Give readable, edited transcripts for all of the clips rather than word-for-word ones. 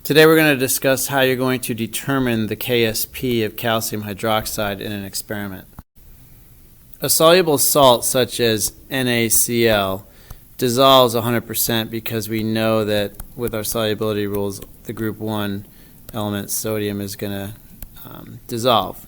Today we're going to discuss how you're going to determine the Ksp of calcium hydroxide in an experiment. A soluble salt such as NaCl dissolves 100% because we know that with our solubility rules the group 1 element sodium is going to dissolve.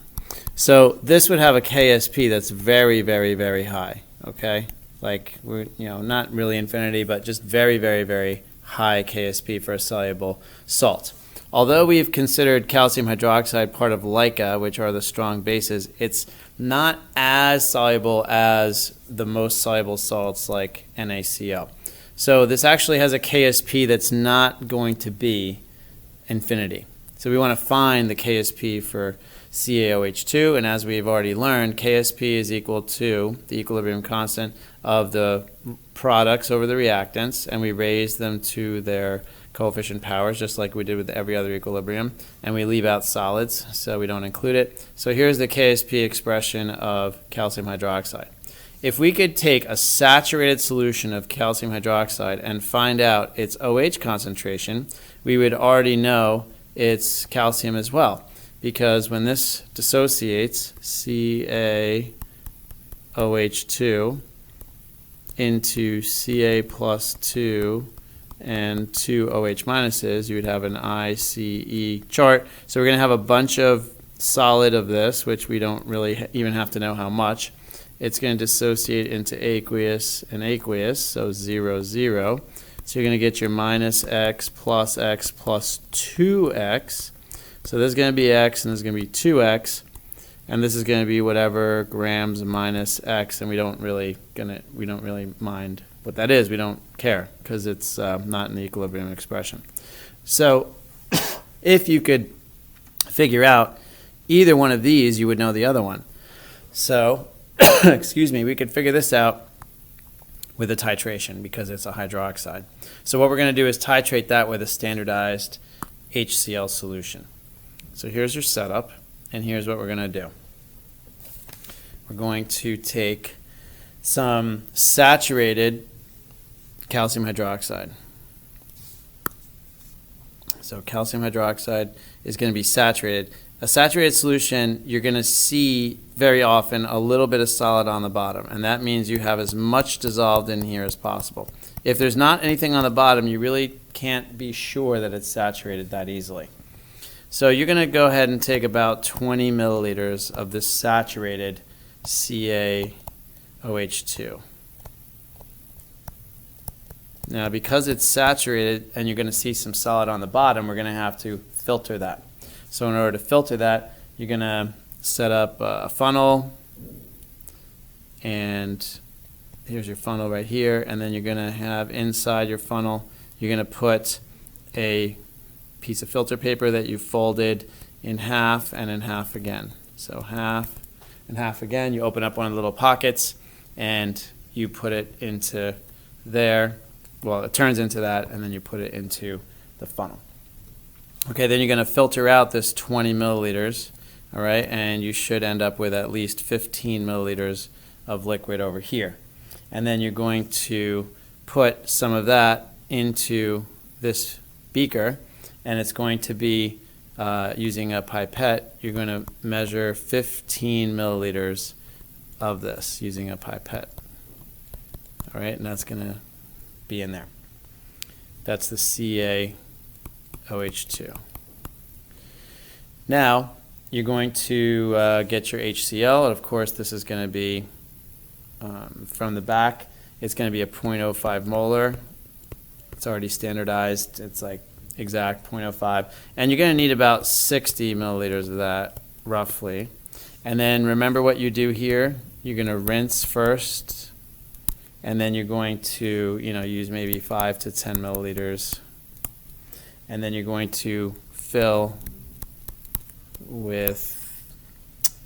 So this would have a Ksp that's very, very, very high, okay? Like, we're, not really infinity, but just very, very, very high Ksp for a soluble salt. Although we've considered calcium hydroxide part of LICA, which are the strong bases, it's not as soluble as the most soluble salts like NaCl. So this actually has a Ksp that's not going to be infinity. So we want to find the Ksp for CaOH2, and as we've already learned, Ksp is equal to the equilibrium constant of the products over the reactants, and we raise them to their coefficient powers just like we did with every other equilibrium, and we leave out solids so we don't include it. So here's the Ksp expression of calcium hydroxide. If we could take a saturated solution of calcium hydroxide and find out its OH concentration, we would already know its calcium as well, because when this dissociates CaOH2 into Ca plus 2 and 2 OH minuses, you would have an ICE chart. So we're going to have a bunch of solid of this, which we don't really even have to know how much. It's going to dissociate into aqueous and aqueous, so 0, 0. So you're going to get your minus x plus 2x. So this is going to be x, and this is going to be 2x, and this is going to be whatever grams minus x, and we don't really mind what that is. We don't care because it's not in the equilibrium expression. So if you could figure out either one of these, you would know the other one. So excuse me, we could figure this out with a titration because it's a hydroxide. So what we're going to do is titrate that with a standardized HCl solution. So here's your setup, and here's what we're going to do. We're going to take some saturated calcium hydroxide. So calcium hydroxide is going to be saturated. A saturated solution, you're going to see very often a little bit of solid on the bottom, and that means you have as much dissolved in here as possible. If there's not anything on the bottom, you really can't be sure that it's saturated that easily. So you're going to go ahead and take about 20 milliliters of this saturated CaOH2. Now, because it's saturated and you're going to see some solid on the bottom, we're going to have to filter that. So in order to filter that, you're going to set up a funnel, and here's your funnel right here, and then you're going to have inside your funnel, you're going to put a piece of filter paper that you folded in half and in half again. So half and half again. You open up one of the little pockets and you put it into there. Well, it turns into that, and then you put it into the funnel. Okay, then you're going to filter out this 20 milliliters, all right, and you should end up with at least 15 milliliters of liquid over here. And then you're going to put some of that into this beaker, and it's going to be using a pipette. You're going to measure 15 milliliters of this using a pipette. All right, and that's going to be in there. That's the CaOH2. Now you're going to get your HCl, and of course this is going to be from the back. It's going to be a 0.05 molar. It's already standardized. It's like exact 0.05, and you're going to need about 60 milliliters of that roughly. And then remember what you do here. You're going to rinse first, and then you're going to use maybe 5 to 10 milliliters, and then you're going to fill with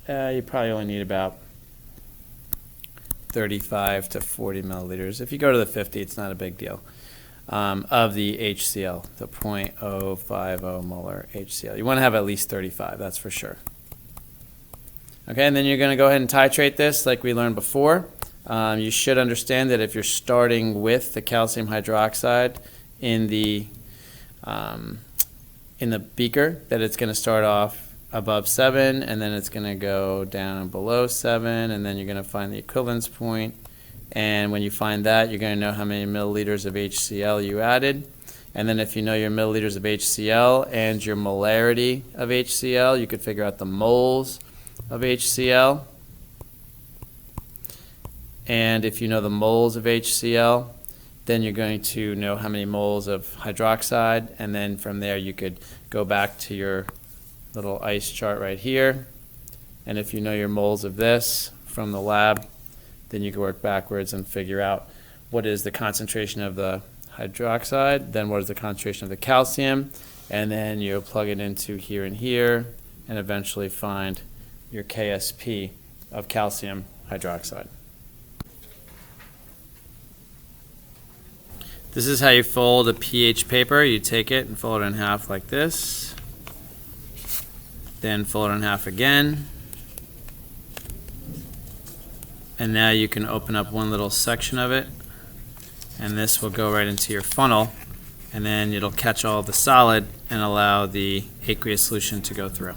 you probably only need about 35 to 40 milliliters. If you go to the 50, it's not a big deal. Of the HCl, the 0.050 molar HCl. You want to have at least 35, that's for sure. Okay, and then you're going to go ahead and titrate this like we learned before. You should understand that if you're starting with the calcium hydroxide in the in the beaker that it's going to start off above 7, and then it's going to go down below 7, and then you're going to find the equivalence point. And when you find that, you're going to know how many milliliters of HCl you added. And then if you know your milliliters of HCl and your molarity of HCl, you could figure out the moles of HCl. And if you know the moles of HCl, then you're going to know how many moles of hydroxide, and then from there you could go back to your little ice chart right here. And if you know your moles of this from the lab, then you can work backwards and figure out what is the concentration of the hydroxide, then what is the concentration of the calcium, and then you plug it into here and here, and eventually find your KSP of calcium hydroxide. This is how you fold a pH paper. You take it and fold it in half like this, then fold it in half again, and now you can open up one little section of it, and this will go right into your funnel, and then it'll catch all of the solid and allow the aqueous solution to go through.